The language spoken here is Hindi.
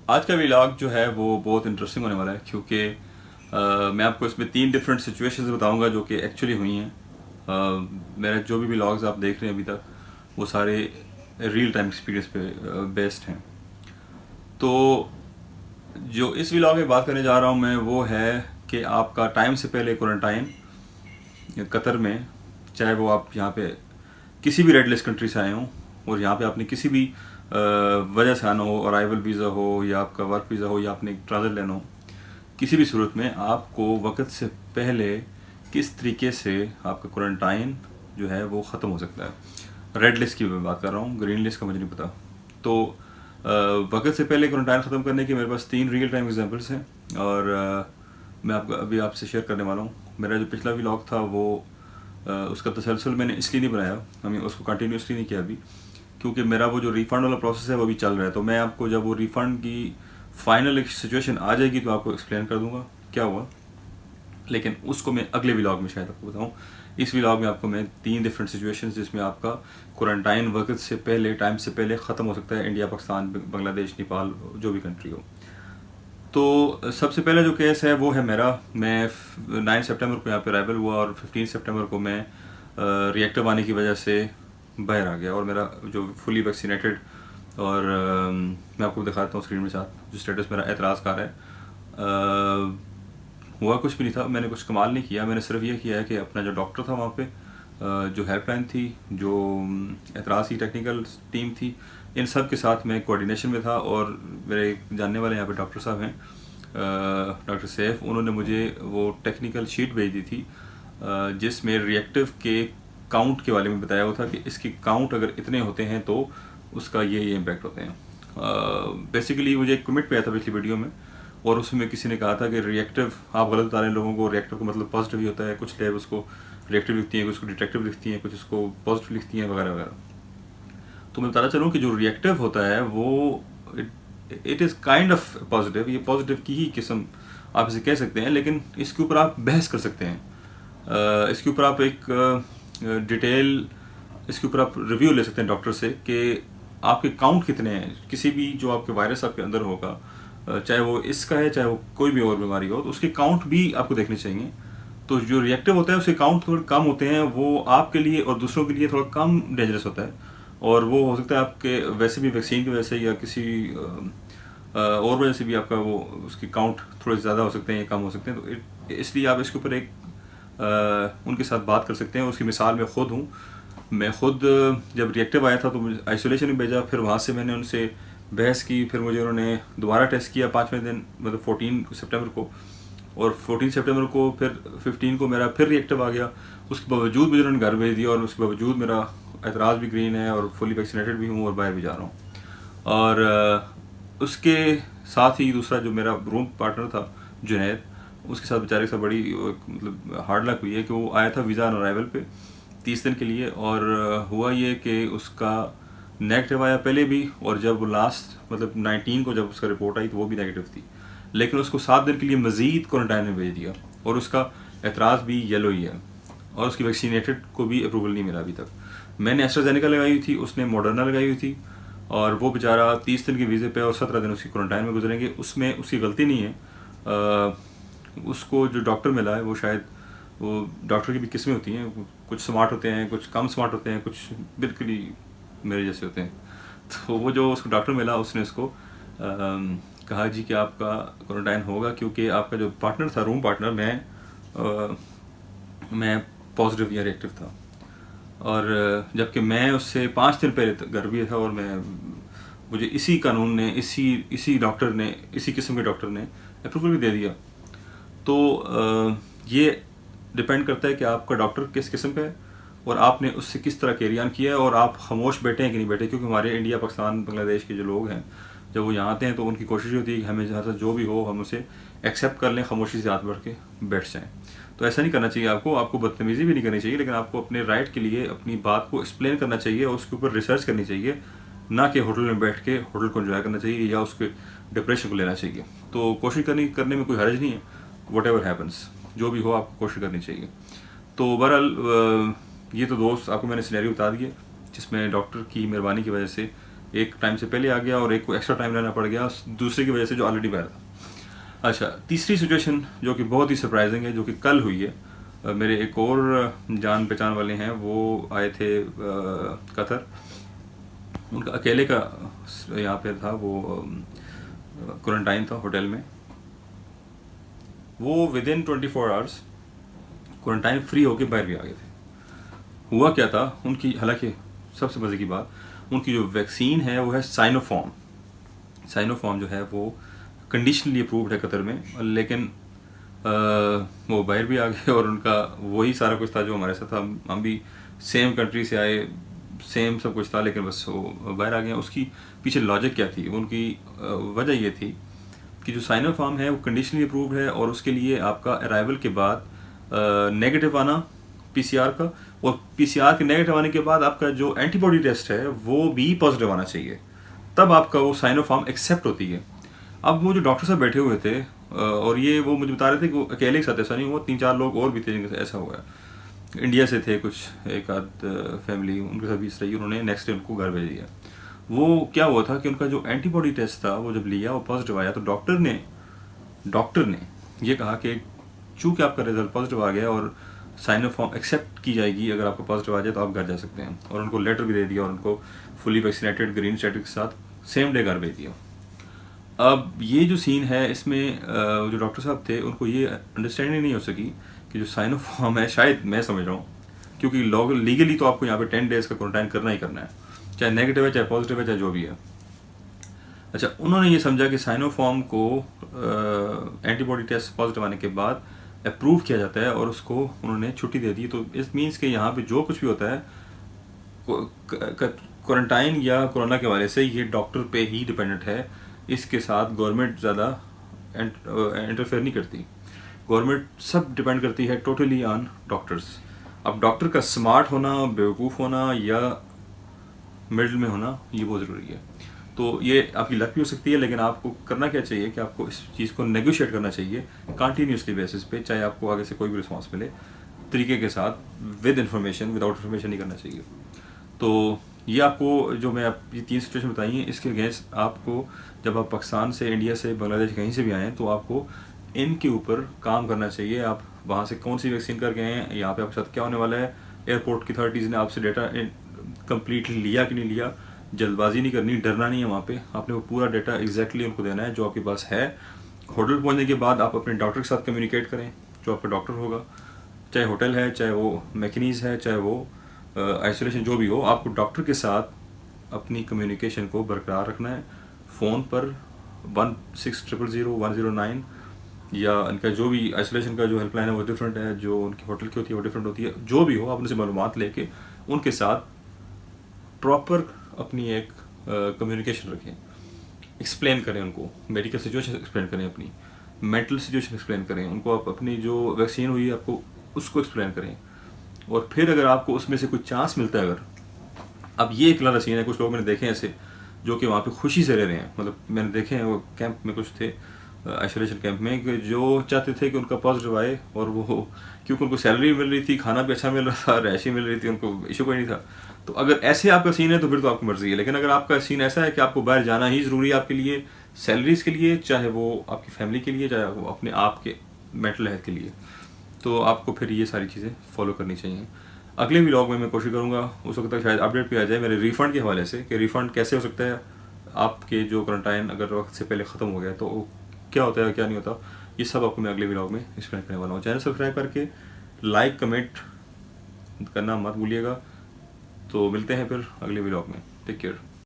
आज का व्लॉग जो है वो बहुत इंटरेस्टिंग होने वाला है क्योंकि मैं आपको इसमें 3 डिफरेंट सिचुएशंस बताऊंगा जो कि एक्चुअली हुई हैं। मेरे जो भी व्लॉग्स आप देख रहे हैं अभी तक वो सारे रियल टाइम एक्सपीरियंस पे बेस्ड हैं। तो जो इस व्लॉग में बात करने जा रहा हूँ मैं वो है कि आपका टाइम से पहले क्वारंटाइन कतर में, चाहे वो आप यहाँ पे किसी भी रेड लिस्ट कंट्री से आए हों और यहाँ पे आपने किसी भी वजह से आना हो, अराइवल वीज़ा हो या आपका वर्क वीज़ा हो या आपने ट्रांजिट लेना हो, किसी भी सूरत में आपको वक्त से पहले किस तरीके से आपका क्वारंटाइन जो है वो ख़त्म हो सकता है। रेड लिस्ट की मैं बात कर रहा हूँ, ग्रीन लिस्ट का मुझे नहीं पता। तो वक्त से पहले क्वारंटाइन ख़त्म करने के मेरे पास 3 रियल टाइम एग्जांपल्स हैं और मैं आपको अभी आपसे शेयर करने वाला हूँ। मेरा जो पिछला व्लॉग था वो उसका तसलसल मैंने इसलिए नहीं बनाया, हमें उसको कंटिन्यूसली नहीं किया अभी, क्योंकि मेरा वो जो रिफ़ंड वाला प्रोसेस है वो अभी चल रहा है। तो मैं आपको जब वो रिफ़ंड की फाइनल एक सिचुएशन आ जाएगी तो आपको एक्सप्लेन कर दूंगा क्या हुआ, लेकिन उसको मैं अगले व्लॉग में शायद आपको बताऊँ। इस व्लॉग में आपको मैं 3 डिफरेंट सिचुएशंस जिसमें आपका क्वारंटाइन वक्त से पहले, टाइम से पहले ख़त्म हो सकता है, इंडिया, पाकिस्तान, बांग्लादेश, नेपाल, जो भी कंट्री हो। तो सबसे पहले जो केस है वो है मेरा। मैं 9 सितंबर को यहाँ पे अराइवल हुआ और 15 सितंबर को मैं रिएक्टिव आने की वजह से बाहर आ गया और मेरा जो फुली वैक्सीनेटेड और मैं आपको दिखाता हूँ स्क्रीन में साथ जो स्टेटस मेरा एतराज़ का रहा है। हुआ कुछ भी नहीं था, मैंने कुछ कमाल नहीं किया, मैंने सिर्फ ये किया है कि अपना जो डॉक्टर था वहाँ पे, जो हेल्पलाइन थी, जो एतराज़ की टेक्निकल टीम थी, इन सब के साथ मैं कोऑर्डिनेशन में था। और मेरे जानने वाले यहाँ पे डॉक्टर साहब हैं, डॉक्टर सैफ, उन्होंने मुझे वो टेक्निकल शीट भेज दी थी जिसमें रिएक्टिव के काउंट के बारे में बताया हुआ था कि इसके काउंट अगर इतने होते हैं तो उसका ये इम्पैक्ट होते हैं। बेसिकली मुझे एक कमेंट पे आया था पिछली वीडियो में और उसमें किसी ने कहा था कि रिएक्टिव आप गलत बता रहे हैं लोगों को, रिएक्टिव का मतलब पॉजिटिव ही होता है। कुछ लैब उसको रिएक्टिव लिखती हैं, कुछ उसको डिटेक्टिव लिखती हैं, कुछ उसको पॉजिटिव लिखती हैं वगैरह वगैरह। तो मैं बताना चलूँ कि जो रिएक्टिव होता है वो it is kind of positive, ये पॉजिटिव की ही किस्म आप इसे कह सकते हैं, लेकिन इसके ऊपर आप बहस कर सकते हैं। इसके ऊपर आप एक डिटेल, इसके ऊपर आप रिव्यू ले सकते हैं डॉक्टर से कि आपके काउंट कितने हैं। किसी भी जो आपके वायरस आपके अंदर होगा, चाहे वो इसका है चाहे वो कोई भी और बीमारी हो, तो उसके काउंट भी आपको देखने चाहिए। तो जो रिएक्टिव होता है उसके काउंट थोड़े कम होते हैं, वो आपके लिए और दूसरों के लिए थोड़ा कम डेंजरस होता है और वो हो सकता है आपके वैसे भी वैक्सीन की वजह से या किसी और वजह से भी आपका वो उसके काउंट थोड़े ज़्यादा हो सकते हैं या कम हो सकते हैं। तो इसलिए आप इसके ऊपर एक उनके साथ बात कर सकते हैं। उसकी मिसाल मैं खुद हूँ। मैं खुद जब रिएक्टिव आया था तो मुझे आइसोलेशन में भेजा, फिर वहाँ से मैंने उनसे बहस की, फिर मुझे उन्होंने दोबारा टेस्ट किया 5वें दिन, मतलब 14 सितंबर को, और 14 सितंबर को फिर 15 को मेरा फिर रिएक्टिव आ गया। उसके बावजूद मुझे उन्होंने घर भेज दिया और उसके बावजूद मेरा एतराज़ भी ग्रीन है और फुली वैक्सीनेटेड भी हूँ और बाहर भी जा रहा हूँ। और उसके साथ ही दूसरा जो मेरा रूम पार्टनर था जुनैद, उसके साथ बेचारे के साथ बड़ी मतलब हार्ड लक हुई है कि वो आया था वीज़ा ऑन अराइवल पे 30 दिन के लिए, और हुआ ये कि उसका नेगेटिव आया पहले भी, और जब लास्ट मतलब 19 को जब उसका रिपोर्ट आई तो वो भी नेगेटिव थी, लेकिन उसको 7 दिन के लिए मज़ीद क्वारंटाइन में भेज दिया और उसका एतराज़ भी येलो ही है और उसकी वैक्सीनेटेड को भी अप्रूवल नहीं मिला अभी तक। मैंने एस्ट्राजेनेका लगाई हुई थी, उसने मॉडर्ना लगाई हुई थी, और वो बेचारा 30 दिन के वीज़े पे और 17 दिन उसकी क्वारंटाइन में गुजरेंगे। उसमें उसकी गलती नहीं है। उसको जो डॉक्टर मिला है वो शायद, वो डॉक्टर की भी किस्में होती हैं, कुछ स्मार्ट होते हैं, कुछ कम स्मार्ट होते हैं, कुछ बिल्कुल ही मेरे जैसे होते हैं। तो वो जो उसको डॉक्टर मिला उसने उसको कहा जी कि आपका क्वारंटाइन होगा क्योंकि आपका जो पार्टनर था, रूम पार्टनर, मैं पॉजिटिव या रिएक्टिव था, और जबकि मैं उससे 5 दिन पहले घर भी था और मुझे इसी कानून ने, इसी डॉक्टर ने, इसी किस्म के डॉक्टर ने अप्रूवल भी दे दिया। तो ये डिपेंड करता है कि आपका डॉक्टर किस किस्म का है और आपने उससे किस तरह कैरी ऑन किया है और आप खामोश बैठे हैं कि नहीं बैठे। क्योंकि हमारे इंडिया, पाकिस्तान, बांग्लादेश के जो लोग हैं जब वो यहाँ आते हैं तो उनकी कोशिश होती है कि हमें जहाँ से जो भी हो हम उसे एक्सेप्ट कर लें, खामोशी से हाथ बढ़ के बैठ जाएँ। तो ऐसा नहीं करना चाहिए आपको बदतमीज़ी भी नहीं करनी चाहिए, लेकिन आपको अपने राइट के लिए अपनी बात को एक्सप्लेन करना चाहिए और उसके ऊपर रिसर्च करनी चाहिए, ना कि होटल में बैठ के होटल को एंजॉय करना चाहिए या उसके डिप्रेशन को लेना चाहिए। तो कोशिश करने में कोई हर्ज नहीं है, वट एवर हैपन्स, जो भी हो आपको कोशिश करनी चाहिए। तो बहरहाल ये तो दोस्त आपको मैंने सिनेरियो बता दिए जिसमें डॉक्टर की मेहरबानी की वजह से एक टाइम से पहले आ गया और एक को एक्स्ट्रा टाइम रहना पड़ गया दूसरे की वजह से जो ऑलरेडी बाहर था। अच्छा, तीसरी सिचुएशन जो कि बहुत ही सरप्राइजिंग है, जो कि कल हुई है। मेरे एक और जान पहचान वाले हैं, वो आए थे कतर। उनका अकेले का यहाँ पे था, वो क्वारंटाइन था होटल में। वो with in 24 hours quarantine free होके बाहर भी आ गए थे। हुआ क्या था उनकी, हालांकि सबसे मज़े की बात, उनकी जो वैक्सीन है वो है साइनोफॉर्म। साइनोफॉर्म जो है वो कंडीशनली अप्रूव्ड है कतर में, लेकिन वो बाहर भी आ गए और उनका वही सारा कुछ था जो हमारे साथ था। हम भी सेम कंट्री से आए, सेम सब कुछ था, लेकिन बस वो बाहर आ गए। उसकी पीछे लॉजिक क्या थी? उनकी वजह ये थी कि जो साइनोफार्म है वो कंडीशनली अप्रूव्ड है और उसके लिए आपका अराइवल के बाद नेगेटिव आना पीसीआर का, और पीसीआर के नेगेटिव आने के बाद आपका जो एंटीबॉडी टेस्ट है वो भी पॉजिटिव आना चाहिए, तब आपका वो साइनोफार्म एक्सेप्ट होती है। अब वो जो डॉक्टर साहब बैठे हुए थे और ये वो मुझे बता रहे थे कि वो अकेले के साथ ऐसा नहीं हुआ, 3-4 लोग और भी थे जिनके साथ ऐसा हुआ है। इंडिया से थे कुछ, एक आध फैमिली, उनके साथ भी इस रही। उन्होंने नेक्स्ट डे उनको घर भेज दिया। वो क्या हुआ था कि उनका जो एंटीबॉडी टेस्ट था वो जब लिया वो पॉजिटिव आया, तो डॉक्टर ने ये कहा कि चूँकि आपका रिजल्ट पॉजिटिव आ गया और साइनोफॉर्म एक्सेप्ट की जाएगी, अगर आपका पॉजिटिव आ जाए तो आप घर जा सकते हैं। और उनको लेटर भी दे दिया और उनको फुली वैक्सीनेटेड ग्रीन स्टेटस के साथ सेम डे घर भेज दिया। अब ये जो सीन है इसमें जो डॉक्टर साहब थे उनको ये अंडरस्टैंडिंग नहीं हो सकी कि जो साइनोफॉर्म है, शायद मैं समझ रहा हूँ, क्योंकि लीगली तो आपको यहाँ पे 10 डेज़ का क्वारंटाइन करना ही करना है, चाहे नेगेटिव है, चाहे पॉजिटिव है, चाहे जो भी है। अच्छा, उन्होंने ये समझा कि साइनोफॉर्म को एंटीबॉडी टेस्ट पॉजिटिव आने के बाद अप्रूव किया जाता है और उसको उन्होंने छुट्टी दे दी। तो इस मीन्स के यहाँ पे जो कुछ भी होता है क्वारंटाइन या कोरोना के हवाले से, ये डॉक्टर पे ही डिपेंडेंट है। इसके साथ गवर्नमेंट ज़्यादा इंटरफेयर नहीं करती। गवर्नमेंट सब डिपेंड करती है टोटली ऑन डॉक्टर्स। अब डॉक्टर का स्मार्ट होना, बेवकूफ़ होना या मिडिल में होना, ये बहुत ज़रूरी है। तो ये आपकी लक भी हो सकती है, लेकिन आपको करना क्या चाहिए कि आपको इस चीज़ को नेगोशिएट करना चाहिए कंटिन्यूसली बेसिस पे, चाहे आपको आगे से कोई भी रिस्पॉन्स मिले, तरीके के साथ, विद इन्फॉर्मेशन, विदाउट इन्फॉर्मेशन नहीं करना चाहिए। तो ये आपको जो मैं ये 3 सिचुएशन बताई हैं, इसके अगेंस्ट आपको, जब आप पाकिस्तान से, इंडिया से, बांग्लादेश कहीं से भी आए हैं, तो आपको इनके ऊपर काम करना चाहिए। आप वहाँ से कौन सी वैक्सीन करके आए हैं, यहाँ पे आपके साथ क्या होने वाला है, एयरपोर्ट की अथॉरिटीज़ ने आपसे डेटा कंप्लीटली लिया कि नहीं लिया, जल्दबाजी नहीं करनी, डरना नहीं है। वहाँ पे आपने वो पूरा डेटा एग्जैक्टली उनको देना है जो आपके पास है। होटल पहुँचने के बाद आप अपने डॉक्टर के साथ कम्युनिकेट करें, जो आपका डॉक्टर होगा, चाहे होटल है, चाहे वो मैकेनीज़ है, चाहे वो आइसोलेशन, जो भी हो, आपको डॉक्टर के साथ अपनी कम्युनिकेशन को बरकरार रखना है। फ़ोन पर 16000109 या उनका जो भी आइसोलेशन का जो हेल्पलाइन है वो डिफरेंट है, जो उनकी होटल की होती है वो डिफरेंट होती है। जो भी हो, आप उनसे मालूमात लेके उनके साथ प्रॉपर अपनी एक कम्युनिकेशन रखें, एक्सप्लेन करें उनको, मेडिकल सिचुएशन एक्सप्लेन करें, अपनी मेंटल सिचुएशन एक्सप्लेन करें उनको, आप अपनी जो वैक्सीन हुई है आपको उसको एक्सप्लेन करें। और फिर अगर आपको उसमें से कुछ चांस मिलता है, अगर अब ये एक अलग सीन है, कुछ लोग मैंने देखे हैं ऐसे जो कि वहाँ पे खुशी से रह रहे हैं, मतलब मैंने देखे हैं, वो कैंप में कुछ थे, आइसोलेशन कैंप में, कि जो चाहते थे कि उनका पॉजिटिव आए, और वो क्योंकि उनको सैलरी मिल रही थी, खाना भी अच्छा मिल रहा था, रैशी मिल रही थी, उनको इशू कोई नहीं था। तो अगर ऐसे आपका सीन है तो फिर तो आपकी मर्जी है, लेकिन अगर आपका सीन ऐसा है कि आपको बाहर जाना ही ज़रूरी है आपके लिए, सैलरीज के लिए, चाहे वो आपकी फैमिली के लिए, चाहे वो अपने आप के मेंटल हेल्थ के लिए, तो आपको फिर ये सारी चीज़ें फॉलो करनी चाहिए। अगले व्लॉग में मैं कोशिश करूँगा उस वक्त तक शायद अपडेट भी आ जाए मेरे रिफ़ंड के हवाले से, कि रिफ़ंड कैसे हो सकता है, आपके जो क्वारंटाइन अगर वक्त से पहले ख़त्म हो गया तो क्या होता है, क्या नहीं होता, ये सब आपको मैं अगले व्लॉग में एक्सप्लेन करने वाला हूँ। चैनल सब्सक्राइब करके लाइक कमेंट करना मत भूलिएगा। तो मिलते हैं फिर अगले व्लॉग में। Take care.